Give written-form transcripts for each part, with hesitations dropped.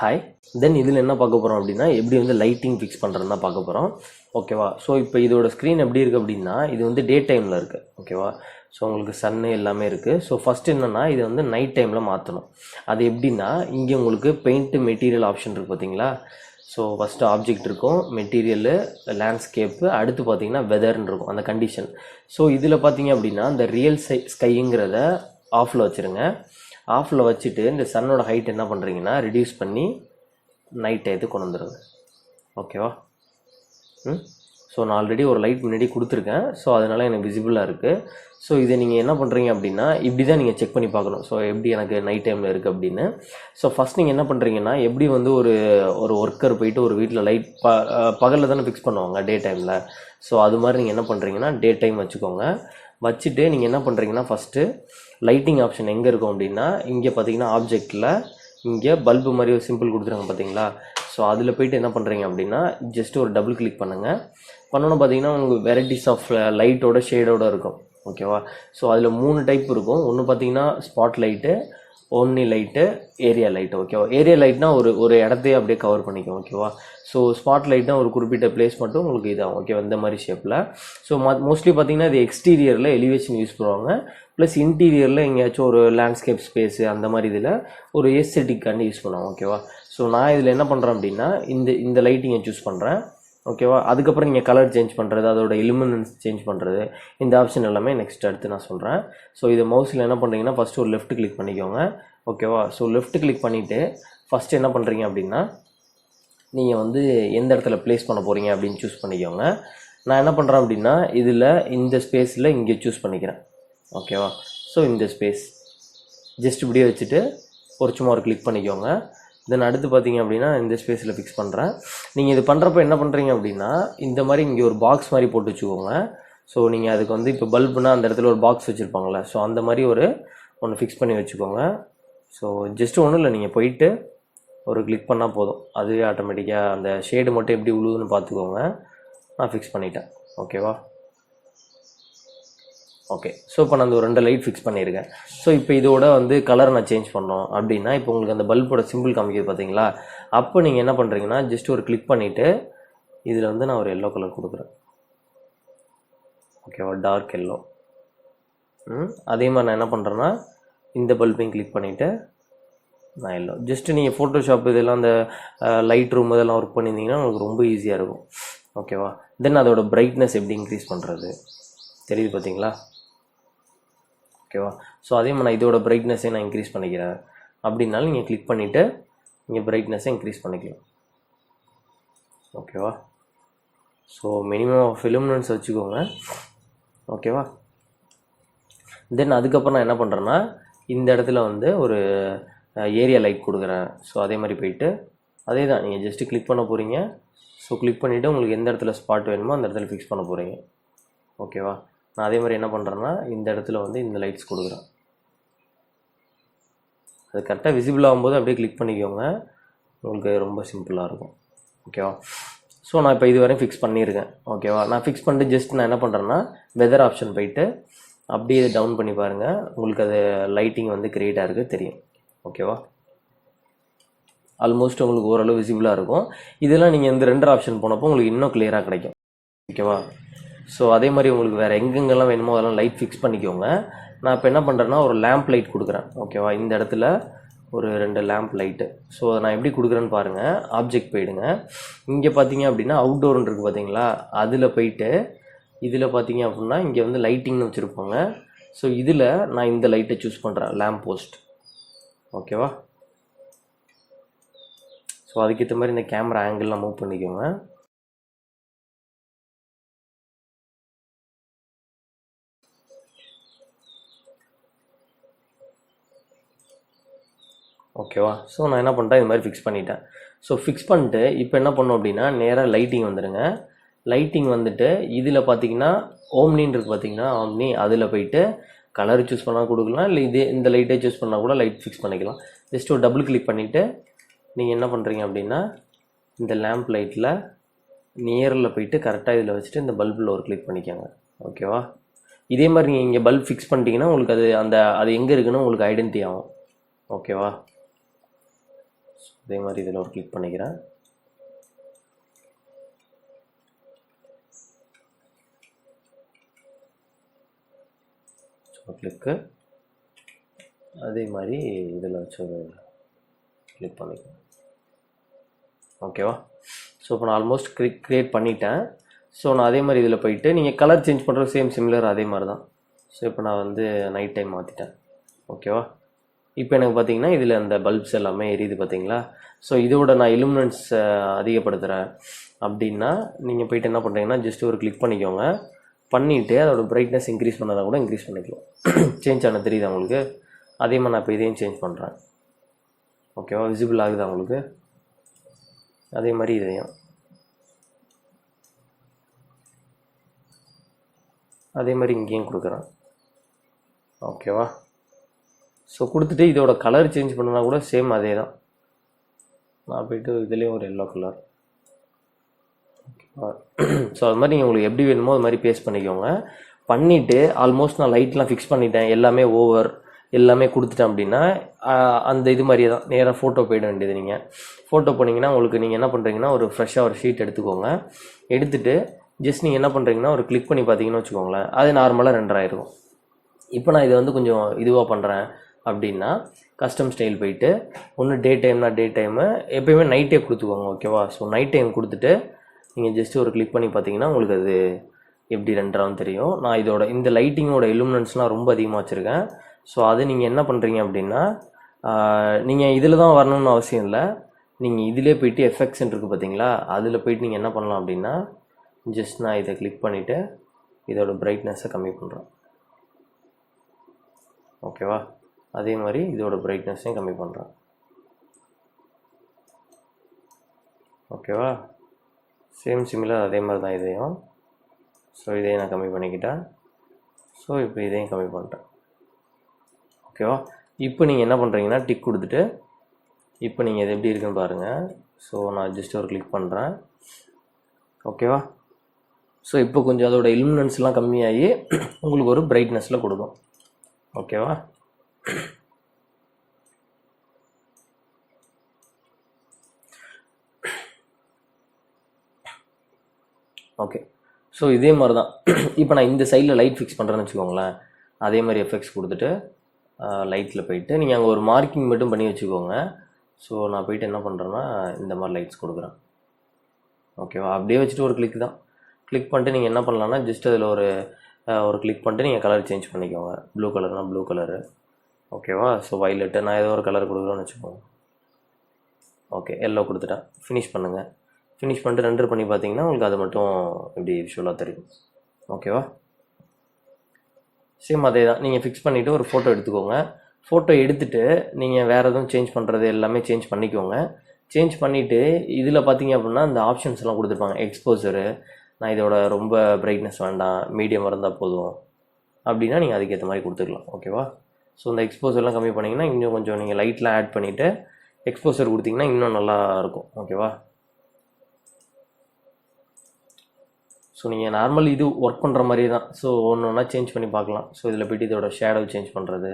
Hi. தென் இதில் என்ன பார்க்க போகிறோம் அப்படின்னா, எப்படி வந்து லைட்டிங் ஃபிக்ஸ் பண்ணுறதுன்னு தான் பார்க்க போகிறோம். ஓகேவா? ஸோ இப்போ இதோட ஸ்க்ரீன் எப்படி இருக்குது அப்படின்னா, இது வந்து டே டைமில் இருக்குது. ஓகேவா? ஸோ உங்களுக்கு சன்னு எல்லாமே இருக்குது. ஸோ ஃபஸ்ட் என்னென்னா இதை வந்து நைட் டைமில் மாற்றணும். அது எப்படின்னா, இங்கே உங்களுக்கு பெயிண்ட்டு மெட்டீரியல் ஆப்ஷன் இருக்குது பார்த்தீங்களா? ஸோ ஃபஸ்ட்டு ஆப்ஜெக்ட் இருக்கும், மெட்டீரியலு, லேண்ட்ஸ்கேப்பு, அடுத்து பார்த்தீங்கன்னா வெதர்ன்னு இருக்கும் அந்த கண்டிஷன். ஸோ இதில் பார்த்தீங்க அப்படின்னா இந்த ரியல் ஸ்கைங்கிறத ஆஃபில் வச்சுருங்க. ஆஃபில் வச்சுட்டு இந்த சன்னோட ஹைட் என்ன பண்ணுறீங்கன்னா ரெடியூஸ் பண்ணி நைட் டயத்து கொண்டு வந்துடுங்க. ஓகேவா? ஸோ நான் ஆல்ரெடி ஒரு லைட் முன்னாடி கொடுத்துருக்கேன். ஸோ அதனால் எனக்கு விசிபிளாக இருக்குது. ஸோ இதை நீங்கள் என்ன பண்ணுறீங்க அப்படின்னா இப்படி தான் நீங்கள் செக் பண்ணி பார்க்கணும். ஸோ எப்படி எனக்கு நைட் டைமில் இருக்குது அப்படின்னு. ஸோ ஃபஸ்ட் நீங்கள் என்ன பண்ணுறீங்கன்னா, எப்படி வந்து ஒரு ஒர்க்கர் போயிட்டு ஒரு வீட்டில் லைட் பகலில் தானே ஃபிக்ஸ் பண்ணுவாங்க டே டைமில். ஸோ அது மாதிரி நீங்கள் என்ன பண்ணுறீங்கன்னா டே டைம் வச்சுக்கோங்க. வச்சுட்டு நீங்கள் என்ன பண்ணுறீங்கன்னா ஃபஸ்ட்டு லைட்டிங் ஆப்ஷன் எங்கே இருக்கும் அப்படின்னா, இங்கே பார்த்தீங்கன்னா ஆப்ஜெக்டில் இங்கே பல்பு மாதிரி ஒரு சிம்பிள் கொடுத்துருங்க பார்த்தீங்களா? ஸோ அதில் போய்ட்டு என்ன பண்ணுறீங்க அப்படின்னா ஜஸ்ட் ஒரு டபுள் கிளிக் பண்ணுங்கள். பண்ணோன்னு பார்த்தீங்கன்னா உங்களுக்கு வெரைட்டிஸ் ஆஃப் லைட்டோட ஷேடோடு இருக்கும். ஓகேவா? ஸோ அதில் 3 டைப் இருக்கும். ஒன்று பார்த்தீங்கன்னா spot light, omni light, area light. ஓகேவா? ஏரியா லைட்னா ஒரு இடத்தையே அப்படியே கவர் பண்ணிக்கும். ஓகேவா? ஸோ ஸ்பாட் லைட்னா ஒரு குறிப்பிட்ட பிளேஸ் மட்டும் உங்களுக்கு இதாகும். ஓகேவா? இந்த மாதிரி ஷேப்பில். ஸோ மோஸ்ட்லி பார்த்தீங்கன்னா இது எக்ஸ்டீரியரில் எலிவேஷன் யூஸ் பண்ணுவாங்க. ப்ளஸ் இன்டீரியரில் எங்கேயாச்சும் ஒரு லேண்ட்ஸ்கேப் ஸ்பேஸு அந்த மாதிரி இதில் ஒரு எஸ்தெட்டிக்காண்டி யூஸ் பண்ணுவாங்க. ஓகேவா? ஸோ நான் இதில் என்ன பண்ணுறேன் அப்படின்னா இந்த லைட்டிங்கை சூஸ் பண்ணுறேன். ஓகேவா? அதுக்கப்புறம் நீங்கள் கலர் சேஞ்ச் பண்ணுறது, அதோட இலுமினன்ஸ் சேஞ்ச் பண்ணுறது, இந்த ஆப்ஷன் எல்லாமே நெக்ஸ்ட் அடுத்து நான் சொல்கிறேன். ஸோ இது மவுஸில் என்ன பண்ணுறீங்கன்னா ஃபஸ்ட்டு ஒரு லெஃப்ட் கிளிக் பண்ணிக்கோங்க. ஓகேவா? ஸோ லெஃப்ட் கிளிக் பண்ணிவிட்டு ஃபஸ்ட்டு என்ன பண்ணுறீங்க அப்படின்னா நீங்கள் வந்து எந்த இடத்துல ப்ளேஸ் பண்ண போகிறீங்க அப்படின்னு சூஸ் பண்ணிக்கோங்க. நான் என்ன பண்ணுறேன் அப்படின்னா இதில் இந்த ஸ்பேஸில் இங்கே சூஸ் பண்ணிக்கிறேன். ஓகேவா? ஸோ இந்த ஸ்பேஸ் ஜஸ்ட் இப்படியே வச்சுட்டு சும்மா ஒரு கிளிக் பண்ணிக்கோங்க. தென் அடுத்து பார்த்தீங்க அப்படின்னா இந்த ஸ்பேஸில் ஃபிக்ஸ் பண்ணுறேன். நீங்கள் இது பண்ணுறப்ப என்ன பண்ணுறீங்க அப்படின்னா இந்த மாதிரி இங்கே ஒரு பாக்ஸ் மாதிரி போட்டு வச்சுக்கோங்க. ஸோ நீங்கள் அதுக்கு வந்து இப்போ பல்புனா அந்த இடத்துல ஒரு பாக்ஸ் வச்சுருப்பாங்களே, ஸோ அந்த மாதிரி ஒன்று ஃபிக்ஸ் பண்ணி வச்சுக்கோங்க. ஸோ ஜஸ்ட்டு ஒன்றும் இல்லை, நீங்கள் போயிட்டு ஒரு கிளிக் பண்ணால் போதும், அதுவே ஆட்டோமேட்டிக்காக அந்த ஷேடு மட்டும் எப்படி உழுதுன்னு பார்த்துக்கோங்க. நான் ஃபிக்ஸ் பண்ணிட்டேன். ஓகேவா? ஓகே. ஸோ இப்போ நான் அந்த 2 லைட் ஃபிக்ஸ் பண்ணியிருக்கேன். ஸோ இப்போ இதோட வந்து கலர் நான் சேஞ்ச் பண்ணோம் அப்படின்னா இப்போ உங்களுக்கு அந்த பல்போட சிம்பிள் காமிக்குது பார்த்தீங்களா? அப்போ நீங்கள் என்ன பண்ணுறீங்கன்னா ஜஸ்ட் ஒரு கிளிக் பண்ணிவிட்டு இதில் வந்து நான் ஒரு எல்லோ கலர் கொடுக்குறேன். ஓகேவா? Dark yellow. அதே மாதிரி நான் என்ன பண்ணுறேன்னா இந்த பல்பையும் கிளிக் பண்ணிவிட்டு நான் எல்லோ. ஜஸ்ட்டு நீங்கள் ஃபோட்டோஷாப் இதெல்லாம் அந்த லைட் ரூம் இதெல்லாம் ஒர்க் பண்ணியிருந்தீங்கன்னா உங்களுக்கு ரொம்ப ஈஸியாக இருக்கும். ஓகேவா? தென் அதோட பிரைட்னஸ் எப்படி இன்க்ரீஸ் பண்ணுறது தெரியுது பார்த்தீங்களா? ஓகேவா? ஸோ அதே மாதிரி நான் இதோட பிரைட்னஸே நான் இன்க்ரீஸ் பண்ணிக்கிறேன் அப்படின்னாலும் நீங்கள் கிளிக் பண்ணிவிட்டு நீங்கள் பிரைட்னஸை இன்க்ரீஸ் பண்ணிக்கலாம். ஓகேவா? ஸோ மினிமம் ஆஃப் இலுமினன்ஸ் வச்சுக்கோங்க. ஓகேவா? தென் அதுக்கப்புறம் நான் என்ன பண்ணுறேன்னா இந்த இடத்துல வந்து ஒரு ஏரியா லைட் கொடுக்குறேன். ஸோ அதே மாதிரி போயிட்டு அதே தான் நீங்கள் ஜஸ்ட்டு கிளிக் பண்ண போகிறீங்க. ஸோ கிளிக் பண்ணிவிட்டு உங்களுக்கு எந்த இடத்துல ஸ்பாட் வேணுமோ அந்த இடத்துல ஃபிக்ஸ் பண்ண போகிறீங்க. ஓகேவா? நான் அதே மாதிரி என்ன பண்ணுறேன்னா இந்த இடத்துல வந்து இந்த லைட்ஸ் கொடுக்குறேன். அது கரெக்டாக விசிபிள் ஆகும்போது அப்படியே கிளிக் பண்ணிக்கோங்க, உங்களுக்கு ரொம்ப சிம்பிளாக இருக்கும். ஓகேவா? ஸோ நான் இப்போ இது வரையும் ஃபிக்ஸ் பண்ணியிருக்கேன். ஓகேவா? நான் ஃபிக்ஸ் பண்ணிட்டு ஜஸ்ட் நான் என்ன பண்ணுறேன்னா வெதர் ஆப்ஷன் போயிட்டு அப்படியே இதை டவுன் பண்ணி பாருங்கள், உங்களுக்கு அது லைட்டிங் வந்து க்ரியேட்டாக இருக்குது தெரியும். ஓகேவா? ஆல்மோஸ்ட் உங்களுக்கு ஓரளவு விசிபிளாக இருக்கும். இதெல்லாம் நீங்கள் இந்த 2 ஆப்ஷன் போனப்போ உங்களுக்கு இன்னும் கிளியராக கிடைக்கும். ஓகேவா? ஸோ அதே மாதிரி உங்களுக்கு வேறு எங்கெங்கெல்லாம் வேணுமோ அதெல்லாம் லைட் ஃபிக்ஸ் பண்ணிக்கோங்க. நான் இப்போ என்ன பண்ணுறேன்னா ஒரு லேம்ப் லைட் கொடுக்குறேன். ஓகேவா? இந்த இடத்துல ஒரு 2 லேம்ப் லைட்டு. ஸோ நான் எப்படி கொடுக்குறேன்னு பாருங்கள். ஆப்ஜெக்ட் போயிடுங்க. இங்கே பார்த்தீங்க அப்படின்னா அவுட்டோர்னு இருக்குது பார்த்தீங்களா? அதில் போயிட்டு இதில் பார்த்தீங்க அப்படின்னா இங்கே வந்து லைட்டிங்னு வச்சுருப்பாங்க. ஸோ இதில் நான் இந்த லைட்டை சூஸ் பண்ணுறேன், லேம்ப் போஸ்ட். ஓகேவா? ஸோ அதுக்கேற்ற மாதிரி இந்த கேமரா ஆங்கிள்லாம் மூவ் பண்ணிக்கோங்க. ஓகேவா? ஸோ நான் என்ன பண்ணிட்டேன், இது மாதிரி ஃபிக்ஸ் பண்ணிட்டேன். ஸோ ஃபிக்ஸ் பண்ணிட்டு இப்போ என்ன பண்ணோம் அப்படின்னா நேராக லைட்டிங் வந்துடுங்க. லைட்டிங் வந்துட்டு இதில் பார்த்தீங்கன்னா ஓம்னின்னு இருக்குது பார்த்தீங்கன்னா, ஓம்னி அதில் போயிட்டு கலர் சூஸ் பண்ணால் கொடுக்கலாம், இல்லை இந்த லைட்டை சூஸ் பண்ணால் கூட லைட் ஃபிக்ஸ் பண்ணிக்கலாம். ஜஸ்ட் ஒரு டபுள் கிளிக் பண்ணிவிட்டு நீங்கள் என்ன பண்ணுறீங்க அப்படின்னா இந்த லேம்ப் லைட்டில் நியரில் போயிட்டு கரெக்டாக இதில் வச்சுட்டு இந்த பல்பில் ஒரு கிளிக் பண்ணிக்கோங்க. ஓகேவா? இதே மாதிரி நீங்கள் இங்கே பல்ப் ஃபிக்ஸ் பண்ணிட்டீங்கன்னா உங்களுக்கு அது எங்கே இருக்குன்னு உங்களுக்கு ஐடென்டிட்டி ஆகும். ஓகேவா? அதே மாதிரி இதில் ஒரு கிளிக் பண்ணிக்கிறேன். ஸோ கிளிக்கு அதே மாதிரி இதில் வச்சு ஒரு கிளிக் பண்ணிக்கிறேன். ஓகேவா? ஸோ இப்போ நான் ஆல்மோஸ்ட் க்ரியேட் பண்ணிட்டேன். ஸோ நான் அதே மாதிரி இதில் போயிட்டு நீங்கள் கலர் சேஞ்ச் பண்ணுறது சேம் சிமிலர் அதே மாதிரி தான். ஸோ இப்போ நான் வந்து நைட் டைம் மாற்றிட்டேன். ஓகேவா? இப்போ எனக்கு பார்த்தீங்கன்னா இதில் அந்த பல்ப்ஸ் எல்லாமே எரியுது பார்த்தீங்களா? ஸோ இதோட நான் இலுமினன்ஸ் அதிகப்படுத்துகிறேன் அப்படின்னா நீங்கள் போயிட்டு என்ன பண்ணுறீங்கன்னா ஜஸ்ட் ஒரு கிளிக் பண்ணிக்கோங்க. பண்ணிவிட்டு அதோட பிரைட்னஸ் இன்க்ரீஸ் பண்ணால் கூட இன்க்ரீஸ் பண்ணிக்கலாம். சேஞ்ச் ஆன தெரியுது உங்களுக்கு? அதே மாதிரி நான் இப்போ இதையும் சேஞ்ச் பண்ணுறேன். ஓகேவா? விசிபிள் ஆகுதா உங்களுக்கு? அதே மாதிரி இதையும் அதே மாதிரி இங்கேயும் கொடுக்குறேன். ஓகேவா? ஸோ கொடுத்துட்டு இதோட கலர் சேஞ்ச் பண்ணனா கூட சேம் அதே தான். நான் போய்ட்டு இதுலேயும் ஒரு எல்லோ கலர். ஓகேவா? ஸோ அது மாதிரி நீங்கள் உங்களுக்கு எப்படி வேணுமோ அது மாதிரி பேஸ்ட் பண்ணிக்கோங்க. பண்ணிவிட்டு ஆல்மோஸ்ட் நான் லைட்லாம் ஃபிக்ஸ் பண்ணிட்டேன், எல்லாமே ஓவர் எல்லாமே கொடுத்துட்டேன் அப்படின்னா அந்த இது மாதிரியே தான் நேராக ஃபோட்டோ போயிட வேண்டியது. நீங்கள் ஃபோட்டோ போனீங்கன்னா உங்களுக்கு நீங்கள் என்ன பண்ணுறீங்கன்னா ஒரு ஃப்ரெஷ்ஷாக ஒரு ஷீட் எடுத்துக்கோங்க. எடுத்துகிட்டு ஜஸ்ட் நீங்கள் என்ன பண்ணுறீங்கன்னா ஒரு கிளிக் பண்ணி பார்த்தீங்கன்னு வச்சுக்கோங்களேன், அது நார்மலாக ரெண்டராயிருக்கும். இப்போ நான் இதை வந்து கொஞ்சம் இதுவாக பண்ணுறேன் அப்படின்னா கஸ்டம் ஸ்டைல் போயிட்டு ஒன்று டே டைம்னா டே டைமு எப்போயுமே நைட்டே கொடுத்துக்கோங்க. ஓகேவா? ஸோ நைட் டைம் கொடுத்துட்டு நீங்கள் ஜஸ்ட்டு ஒரு கிளிக் பண்ணி பார்த்தீங்கன்னா உங்களுக்கு அது எப்படி ரெண்டரான்னு தெரியும். நான் இதோட இந்த லைட்டிங்கோட இலுமினன்ஸ்லாம் ரொம்ப அதிகமாக வச்சுருக்கேன். ஸோ அது நீங்கள் என்ன பண்ணுறீங்க அப்படின்னா நீங்கள் இதில் தான் வரணும்னு அவசியம் இல்லை. நீங்கள் இதிலே போய்ட்டு எஃபெக்ட்ஸ் இருக்குது பார்த்தீங்களா, அதில் போய்ட்டு நீங்கள் என்ன பண்ணலாம் அப்படின்னா ஜஸ்ட் நான் இதை கிளிக் பண்ணிவிட்டு இதோட பிரைட்னஸை கம்மி பண்ணுறேன். ஓகேவா? அதே மாதிரி இதோட பிரைட்னஸையும் கம்மி பண்ணுறேன். ஓகேவா? சேம் சிமிலர் அதே மாதிரி தான் இதையும். ஸோ இதையும் நான் கம்மி பண்ணிக்கிட்டேன். ஸோ இப்போ இதையும் கம்மி பண்ணிட்டேன். ஓகேவா? இப்போ நீங்கள் என்ன பண்ணுறீங்கன்னா டிக் கொடுத்துட்டு இப்போ நீங்கள் இது எப்படி இருக்குன்னு பாருங்கள். ஸோ நான் ஜஸ்ட் ஒரு கிளிக் பண்ணுறேன். ஓகேவா? ஸோ இப்போ கொஞ்சம் அதோட இலுமினன்ஸ்லாம் கம்மியாகி உங்களுக்கு ஒரு பிரைட்னஸில் கொடுக்கும். ஓகேவா? ஓகே. ஸோ இதே மாதிரி தான் இப்போ நான் இந்த சைடில் லைட் ஃபிக்ஸ் பண்ணுறேன்னு வச்சுக்கோங்களேன். அதே மாதிரி எஃபெக்ட்ஸ் கொடுத்துட்டு லைட்டில் போயிட்டு நீங்கள் அங்கே ஒரு மார்க்கிங் மட்டும் பண்ணி வச்சுக்கோங்க. ஸோ நான் போயிட்டு என்ன பண்ணுறேன்னா இந்த மாதிரி லைட்ஸ் கொடுக்குறேன். ஓகேவா? அப்படியே வச்சுட்டு ஒரு கிளிக் தான். கிளிக் பண்ணிட்டு நீங்கள் என்ன பண்ணலான்னா ஜஸ்ட் அதில் ஒரு கிளிக் பண்ணிட்டு நீங்கள் கலர் சேஞ்ச் பண்ணிக்கோங்க. ப்ளூ கலர்னால் ப்ளூ கலரு. ஓகேவா? ஸோ வயலட்டு நான் ஏதோ ஒரு கலர் கொடுக்குறோன்னு வச்சுக்கோங்க. ஓகே, எல்லோ கொடுத்துட்டேன். ஃபினிஷ் பண்ணுங்கள். ஃபினிஷ் பண்ணிட்டு ரெண்டர் பண்ணி பார்த்தீங்கன்னா உங்களுக்கு அது மட்டும் இப்படி விஷுவலாக தெரியும். ஓகேவா? சேம் அதே தான். நீங்கள் ஃபிக்ஸ் பண்ணிவிட்டு ஒரு ஃபோட்டோ எடுத்துக்கோங்க. ஃபோட்டோ எடுத்துகிட்டு நீங்கள் வேறு எதுவும் சேஞ்ச் பண்ணுறது எல்லாமே சேஞ்ச் பண்ணிக்கோங்க. சேஞ்ச் பண்ணிவிட்டு இதில் பார்த்தீங்க அப்படின்னா இந்த ஆப்ஷன்ஸ் எல்லாம் கொடுத்துருப்பாங்க. எக்ஸ்போசரு, நான் இதோட ரொம்ப பிரைட்னஸ் வேண்டாம், மீடியம் இருந்தால் போதும் அப்படின்னா நீங்கள் அதுக்கேற்ற மாதிரி கொடுத்துக்கலாம். ஓகேவா? ஸோ இந்த எக்ஸ்போசர்லாம் கம்மி பண்ணிங்கன்னா இன்னும் கொஞ்சம் நீங்கள் லைட்லாம் ஆட் பண்ணிவிட்டு எக்ஸ்போசர் கொடுத்தீங்கன்னா இன்னும் நல்லா இருக்கும். ஓகேவா? ஸோ நீங்கள் நார்மல் இது ஒர்க் பண்ணுற மாதிரி தான். ஸோ ஒன்று ஒன்றா சேஞ்ச் பண்ணி பார்க்கலாம். ஸோ இதில் போய்ட்டு இதோட ஷேடோ சேஞ்ச் பண்ணுறது,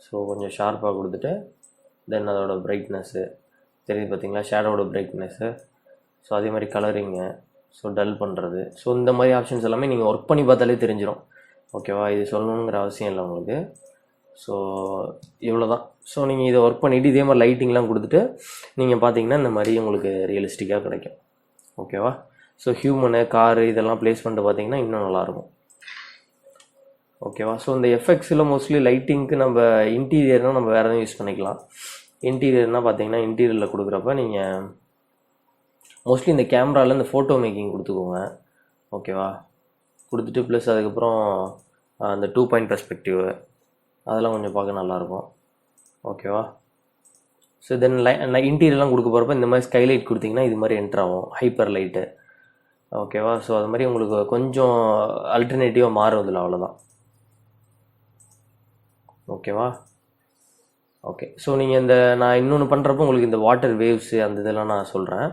ஸோ கொஞ்சம் ஷார்ப்பாக கொடுத்துட்டு தென் அதோட பிரைட்னஸ்ஸு தெரியுது பார்த்தீங்களா, ஷேடோட பிரைட்னஸ்ஸு. ஸோ அதே மாதிரி கலரிங்கு, ஸோ டல் பண்ணுறது. ஸோ இந்த மாதிரி ஆப்ஷன்ஸ் எல்லாமே நீங்கள் ஒர்க் பண்ணி பார்த்தாலே தெரிஞ்சிடும். ஓகேவா? இது சொல்லணுங்கிற அவசியம் இல்லை உங்களுக்கு. ஸோ இவ்வளோ தான். ஸோ நீங்கள் இதை ஒர்க் பண்ணிவிட்டு இதே மாதிரி லைட்டிங்லாம் கொடுத்துட்டு நீங்கள் பார்த்தீங்கன்னா இந்த மாதிரி உங்களுக்கு ரியலிஸ்டிக்காக கிடைக்கும். ஓகேவா? ஸோ ஹியூமனு, காரு இதெல்லாம் ப்ளேஸ் பண்ணிட்டு பார்த்தீங்கன்னா இன்னும் நல்லாயிருக்கும். ஓகேவா? ஸோ இந்த எஃபெக்ட்ஸில் மோஸ்ட்லி லைட்டிங்க்கு நம்ம இன்டீரியர்னால் நம்ம வேறு எதுவும் யூஸ் பண்ணிக்கலாம். இன்டீரியர்னால் பார்த்தீங்கன்னா இன்டீரியரில் கொடுக்குறப்ப நீங்கள் மோஸ்ட்லி இந்த கேமராவில் இந்த ஃபோட்டோ மேக்கிங் கொடுத்துக்கோங்க. ஓகேவா? கொடுத்துட்டு ப்ளஸ் அதுக்கப்புறம் அந்த 2 பாயிண்ட் பெர்ஸ்பெக்டிவ் அதெல்லாம் கொஞ்சம் பார்க்க நல்லாயிருக்கும். ஓகேவா? ஸோ தென் இன்டீரியர்லாம் கொடுக்க போகிறப்ப இந்த மாதிரி ஸ்கைலைட் கொடுத்திங்கன்னா இது மாதிரி என்ட்ரு ஆகும், ஹைப்பர் லைட்டு. ஓகேவா? ஸோ அது மாதிரி உங்களுக்கு கொஞ்சம் அல்டர்னேட்டிவாக மாறுவதில்லை, அவ்வளோதான். ஓகேவா? ஓகே. ஸோ நீங்கள் நான் இன்னொன்று பண்ணுறப்போ உங்களுக்கு இந்த வாட்டர் வேவ்ஸு அந்த இதெல்லாம் நான் சொல்கிறேன்.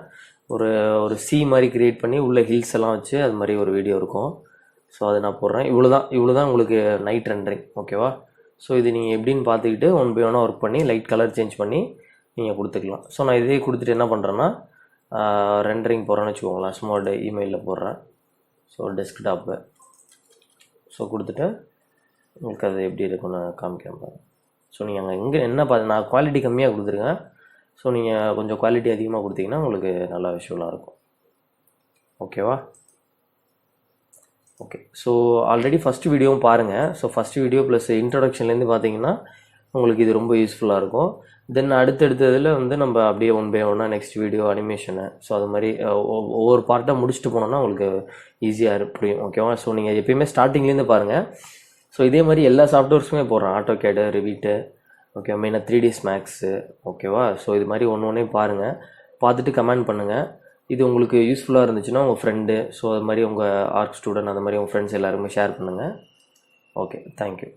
ஒரு சி மாதிரி க்ரியேட் பண்ணி உள்ள ஹில்ஸ் எல்லாம் வச்சு அது மாதிரி ஒரு வீடியோ இருக்கும். ஸோ அதை நான் போடுறேன். இவ்வளோ தான் உங்களுக்கு நைட் ரெண்டரிங். ஓகேவா? ஸோ இது நீங்கள் எப்படின்னு பார்த்துக்கிட்டு ஒன் பை ஒன்னாக ஒர்க் பண்ணி லைட் கலர் சேஞ்ச் பண்ணி நீங்கள் கொடுத்துக்கலாம். ஸோ நான் இதே கொடுத்துட்டு என்ன பண்ணுறேன்னா ரெண்டரிங் போகிறேன்னு வச்சுக்கோங்களேன். சும்மா இமெயிலில் போடுறேன். ஸோ டெஸ்க்டாப்பு ஸோ கொடுத்துட்டு உங்களுக்கு அது எப்படி இருக்குன்னு காமிக்கிறேன் பாருங்கள். ஸோ நீங்கள் அங்கே எங்கே என்ன நான் குவாலிட்டி கம்மியாக கொடுத்துருக்கேன். ஸோ நீங்கள் கொஞ்சம் குவாலிட்டி அதிகமாக கொடுத்தீங்கன்னா உங்களுக்கு நல்லா விஷுவலாக இருக்கும். ஓகேவா? ஓகே. ஸோ ஆல்ரெடி ஃபஸ்ட்டு வீடியோவும் பாருங்கள். ஸோ ஃபஸ்ட்டு வீடியோ ப்ளஸ் இன்ட்ரடக்ஷன்லேருந்து பார்த்தீங்கன்னா உங்களுக்கு இது ரொம்ப யூஸ்ஃபுல்லாக இருக்கும். தென் அடுத்தடுத்ததில் வந்து நம்ம அப்படியே ஒன் பை ஒன்னாக நெக்ஸ்ட் வீடியோ அனிமேஷனு ஸோ அது மாதிரி ஒவ்வொரு பார்ட்டாக முடிச்சுட்டு போனோன்னா உங்களுக்கு ஈஸியாக புரியும். ஓகேவா? ஸோ நீங்கள் எப்பயுமே ஸ்டார்டிங்லேருந்து பாருங்கள். ஸோ இதே மாதிரி எல்லா சாஃப்ட்வேர்ஸுமே போடுறேன். ஆட்டோகேடு, ரிவிட்டு, ஓகே, மெயினாக 3ds மேக்ஸு. ஓகேவா? ஸோ இது மாதிரி ஒன்று ஒன்றே பாருங்கள். பார்த்துட்டு கமெண்ட் பண்ணுங்கள். இது உங்களுக்கு யூஸ்ஃபுல்லாக இருந்துச்சுன்னா உங்கள் ஃப்ரெண்டு, ஸோ அது மாதிரி உங்கள் ஆர்ட் ஸ்டூடெண்ட், அந்த மாதிரி உங்கள் ஃப்ரெண்ட்ஸ் எல்லாருமே ஷேர் பண்ணுங்கள். Okay, thank you.